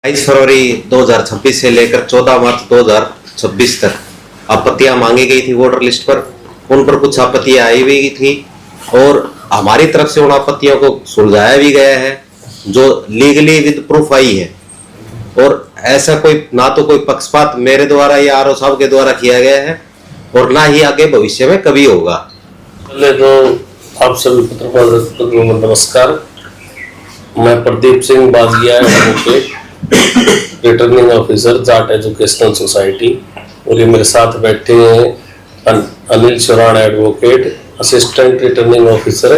22 फरवरी 2026 से लेकर 14 मार्च 2026 तक आपत्तियां मांगी गई थी वोटर लिस्ट पर। उन पर कुछ आपत्तियां आई भी थी और हमारी तरफ से उन आपत्तियों को सुलझाया भी गया है, जो लीगली विद प्रूफ आई है। और ऐसा कोई ना तो कोई पक्षपात मेरे द्वारा या आरओ साहब के द्वारा किया गया है और ना ही आगे भविष्य में कभी होगा। पहले तो आप सभी पत्रकारों को नमस्कार। मैं Pradeep Singh Bajiya, returning officer Jat educational society, और ये मेरे साथ बैठे हैं Anil Chauran advocate, assistant returning officer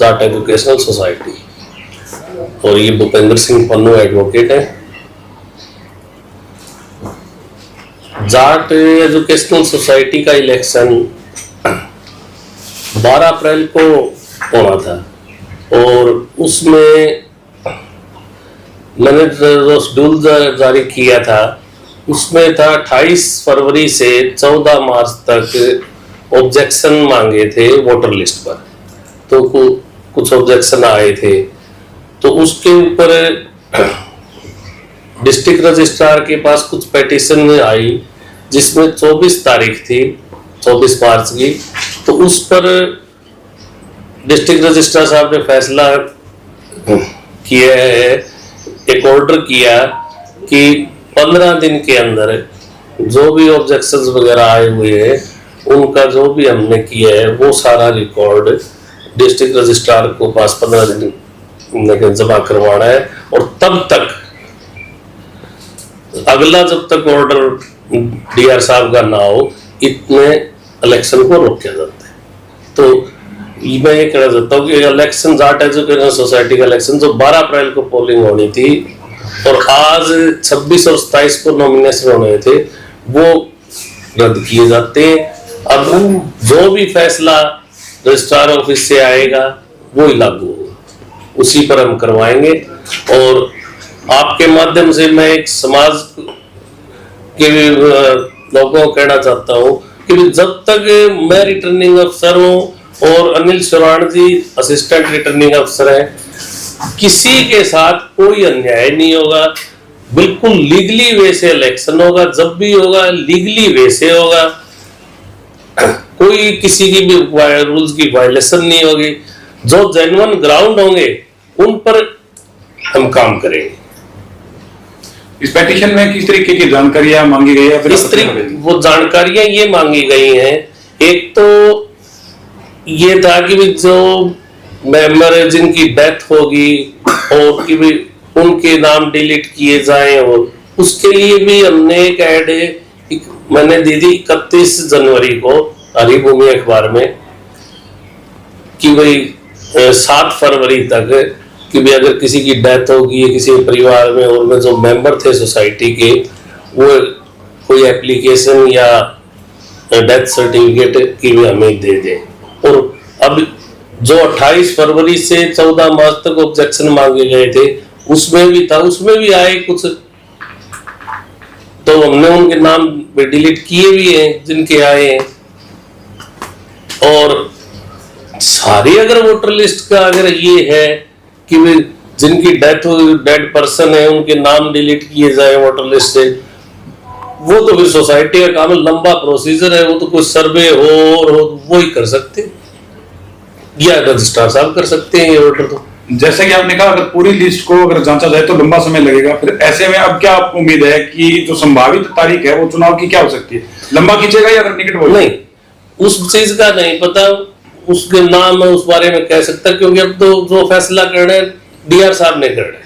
Jat educational society, और ये भूपेंद्र सिंह पन्नू एडवोकेट है। जाट एजुकेशनल सोसाइटी का इलेक्शन 12 अप्रैल को होना था और उसमें मैंने जो शेड्यूल जारी किया था उसमें था 28 फरवरी से 14 मार्च तक ऑब्जेक्शन मांगे थे वोटर लिस्ट पर। तो कुछ ऑब्जेक्शन आए थे, तो उसके ऊपर डिस्ट्रिक्ट रजिस्ट्रार के पास कुछ पेटिशन आई जिसमें 24 तारीख थी, 24 मार्च की। तो उस पर डिस्ट्रिक्ट रजिस्ट्रार साहब ने फैसला किया है, एक ऑर्डर किया कि 15 दिन के अंदर जो भी ऑब्जेक्शंस वगैरह आए हुए हैं उनका जो भी हमने किया है वो सारा रिकॉर्ड डिस्ट्रिक्ट रजिस्ट्रार को पास 15 दिन जमा करवाना है, और तब तक अगला जब तक ऑर्डर डीआर साहब का ना हो इतने इलेक्शन को रोका जाता है। तो मैं ये कहना चाहता हूँ कि इलेक्शन जाट एजुकेशनल सोसाइटी का इलेक्शन जो 12 अप्रैल को पोलिंग होनी थी और आज 26 और 27 को नॉमिनेशन होने थे वो रद्द किए जाते हैं। अब जो भी फैसला रजिस्ट्रार ऑफिस से आएगा वो ही लागू होगा, उसी पर हम करवाएंगे। और आपके माध्यम से मैं एक समाज के लोगों को कहना चाहता हूँ कि जब तक मैं रिटर्निंग अफसर हूँ और अनिल चौरान जी असिस्टेंट रिटर्निंग अफसर हैं, किसी के साथ कोई अन्याय नहीं होगा। बिल्कुल लीगली वे से इलेक्शन होगा, जब भी होगा लीगली वे से होगा, कोई किसी की भी रूल्स की वायलेशन नहीं होगी। जो जेन्युइन ग्राउंड होंगे उन पर हम काम करेंगे। इस पेटिशन में किस तरीके की जानकारियां मांगी गई है? इस तरीके वो जानकारियां ये मांगी गई हैं, एक तो ये था कि जो मेंबर जिनकी डेथ होगी और कि भी उनके नाम डिलीट किए जाएं, और उसके लिए भी हमने एक ऐड मैंने दी थी 31 जनवरी को हरिभूमि अखबार में कि भाई 7 फरवरी तक कि भी अगर किसी की डेथ होगी किसी परिवार में और में जो मेंबर थे सोसाइटी के, वो कोई एप्लीकेशन या डेथ सर्टिफिकेट की भी हमें दे दें। और अब जो 28 फरवरी से 14 मार्च तक ऑब्जेक्शन मांगे गए थे उसमें भी था, उसमें भी आए कुछ, तो हमने उनके नाम डिलीट किए भी हैं जिनके आए हैं। और सारी अगर वोटर लिस्ट का अगर ये है कि जिनकी डेथ डेड पर्सन है उनके नाम डिलीट किए जाए वोटर लिस्ट से, वो तो फिर सोसाइटी का काम लंबा प्रोसीजर है, वो तो कोई सर्वे हो और हो वो ही कर सकते हैं या रजिस्ट्रार साहब कर सकते हैं ये ऑर्डर। तो जैसे कि आपने कहा अगर पूरी लिस्ट को अगर जांचा जाए तो लंबा समय लगेगा, फिर ऐसे में अब क्या आपको उम्मीद है कि जो संभावित तारीख है वो चुनाव की क्या हो सकती है? लंबा खींचेगा या अगर निकट हो? नहीं, उस चीज का नहीं पता, उसके नाम मैं उस बारे में कह सकता क्योंकि अब तो जो फैसला करना है डीआर साहब ने करना है,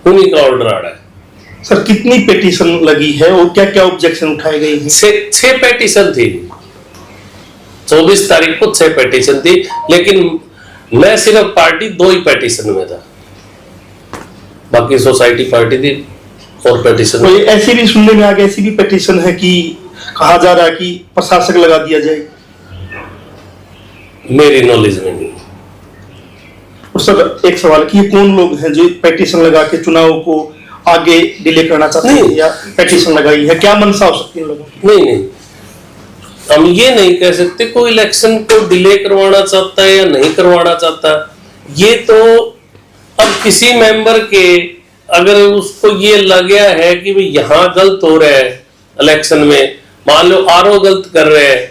उन्हीं का ऑर्डर आ रहा है। सर कितनी पेटिशन लगी है और क्या क्या ऑब्जेक्शन उठाए गए हैं? 6 पेटिशन थी, 24 तारीख को 6 पेटिशन थी, लेकिन मैं सिर्फ पार्टी 2 ही पेटिशन में था, बाकी सोसाइटी पार्टी थी और पेटिशन। तो ऐसी भी सुनने में आ गया, ऐसी भी पेटिशन है कि कहा जा रहा है कि प्रशासक लगा दिया जाए? मेरी नॉलेज में नहीं। और सर एक सवाल कि कौन लोग हैं जो पेटिशन लगा के चुनाव को आगे डिले करना चाहते हैं या पेटिशन लगाई है, क्या मंशा हो सकती है लोगों की? नहीं, हम ये नहीं कह सकते कोई इलेक्शन को डिले करवाना चाहता है या नहीं करवाना चाहता। ये तो अब किसी मेंबर के अगर उसको ये लग गया है कि भाई यहाँ गलत हो रहा है इलेक्शन में, मान लो आरओ गलत कर रहे हैं,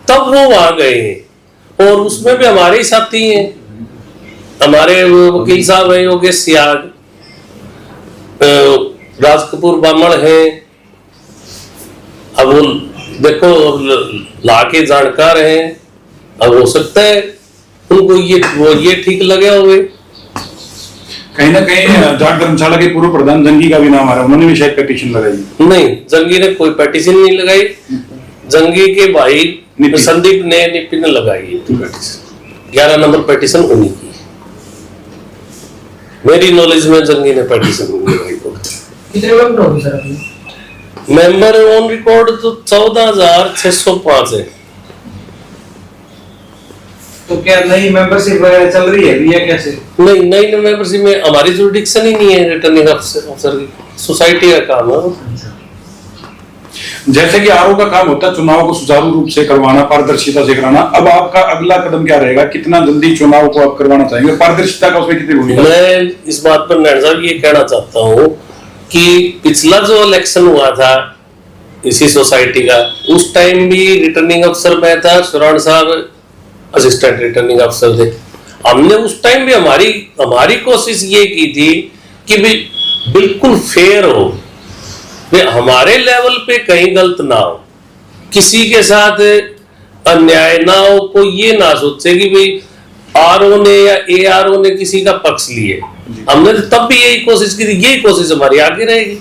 तब वो वहां गए हैं। और उसमें भी हमारे ही साथी हैं, हमारे वकील साहब हैं योगेश सियाग, राज कपूर बामण है। अब वो देखो लाके जानकार हैं, अब हो सकता है उनको ये ठीक लगे हुए। कहीं ना कहीं जाट धर्मशाला के पूर्व प्रधान जंगी का भी नाम आ रहा है, उन्होंने भी शायद पिटीशन लगाई। नहीं, जंगी ने कोई पिटीशन नहीं लगाई, जंगी के भाई संदीप ने निपिन ने लगाई 11 नंबर पिटीशन उन्हीं की। मेरी नॉलेज में जंगी ने पिटीशन नहीं लगाई। कितने मेंबर होंगे सर अभी? मेंबर ऑन रिकॉर्ड तो 14,605 है। तो क्या नई मेंबरशिप चल रही है अभी या कैसे? नहीं, नई मेंबरशिप में हमारी जुरिडिक्शन ही नहीं है, रिटर्निंग अफसर की, सोसाइटी का काम है। जैसे कि आरओ का काम होता है चुनाव को सुचारू रूप से करवाना, पारदर्शिता से कराना, अब आपका अगला कदम क्या रहेगा? कितना जल्दी चुनाव को आप करवाना चाहेंगे? पारदर्शिता का उसमें कितनी भूमिका? मैं इस बात पर नैन साहब ये कहना चाहता हूँ कि पिछला जो इलेक्शन हुआ था इसी सोसाइटी का, उस टाइम भी रिटर्निंग अफसर मैं था, सुरान साहब असिस्टेंट रिटर्निंग अफसर थे। हमने उस टाइम भी हमारी कोशिश ये की थी कि भी बिल्कुल फेयर हो, हमारे लेवल पे कहीं गलत ना हो, किसी के साथ अन्याय ना हो, कोई ये ना सोचे कि भाई आरओ ने या एआरओ ने किसी का पक्ष लिए। हमने तो तब भी यही कोशिश की थी, यही कोशिश हमारी आगे रहेगी।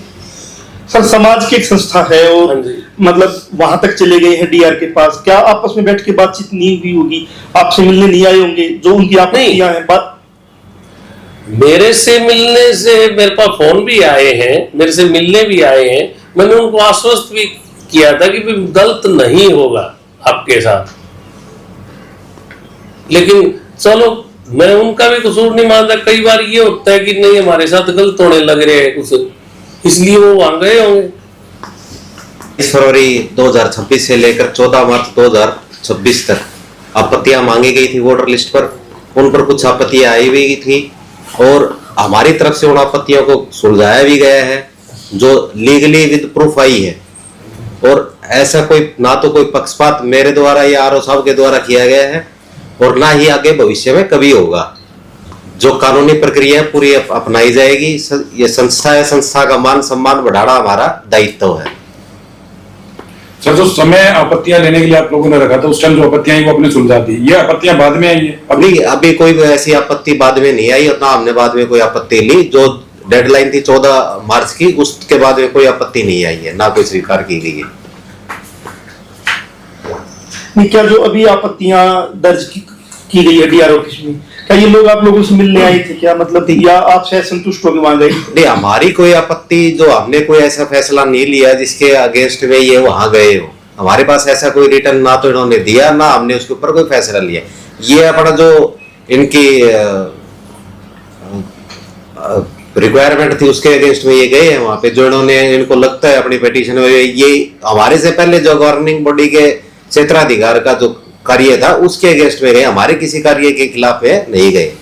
सर समाज की एक संस्था है और मतलब वहां तक चले गए हैं डीआर के पास, क्या आपस में बैठ के बातचीत नहीं हुई होगी? आपसे मिलने नहीं आए होंगे जो उनकी आपत्तियां हैं? बात मेरे से मिलने से, मेरे पास फोन भी आए हैं, मेरे से मिलने भी आए हैं, मैंने उनको आश्वस्त भी किया था कि गलत नहीं होगा आपके साथ। लेकिन चलो मैं उनका भी कसूर नहीं मानता, कई बार ये होता है कि नहीं हमारे साथ गलत होने लग रहे हैं कुछ, इसलिए वो वहां गए होंगे। 20 फरवरी 2026 से लेकर 14 मार्च 2026 तक आपत्तियां मांगी गई थी वोटर लिस्ट पर, उन पर कुछ आपत्तियां आई हुई थी और हमारी तरफ से उन आपत्तियों को सुलझाया भी गया है जो लीगली विद प्रूफ आई है। और ऐसा कोई ना तो कोई पक्षपात मेरे द्वारा या आरओ साहब के द्वारा किया गया है और ना ही आगे भविष्य में कभी होगा। जो कानूनी प्रक्रिया पूरी अपनाई जाएगी। ये संस्था है, संस्था का मान सम्मान बढ़ाना हमारा दायित्व है। सर जो समय आपत्तियां लेने के लिए आप लोगों ने रखा था, उस टाइम जो आपत्तियां आई वो अपने सुलझा दी, ये आपत्तियां बाद में आई है? अभी कोई ऐसी आपत्ति बाद में नहीं आई और ना हमने बाद में कोई आपत्ति ली। जो डेडलाइन थी 14 मार्च की, उसके बाद में कोई आपत्ति नहीं आई है, ना कोई स्वीकार की गई है। नहीं, क्या जो अभी आपत्तियां दर्ज की गई है डीआर ऑफिस में, क्या ये लोग आप लोगों से मिलने आए थे क्या? मतलब या आपसे संतुष्ट होकर वहां गए? नहीं, हमारी कोई आपत्ति, जो हमने कोई ऐसा फैसला नहीं लिया जिसके अगेंस्ट में ये वहां गए हो। हमारे पास ऐसा कोई रिटर्न ना तो इन्होंने दिया, ना हमने उसके ऊपर कोई फैसला लिया। ये अपना जो इनकी रिक्वायरमेंट थी उसके अगेंस्ट में ये गए हैं वहां पे, जो इन्होंने इनको लगता है अपनी पिटीशन में, ये हमारे से पहले जो गवर्निंग बॉडी के क्षेत्राधिकार का जो कार्य था उसके अगेंस्ट में गए, हमारे किसी कार्य के खिलाफ नहीं गए।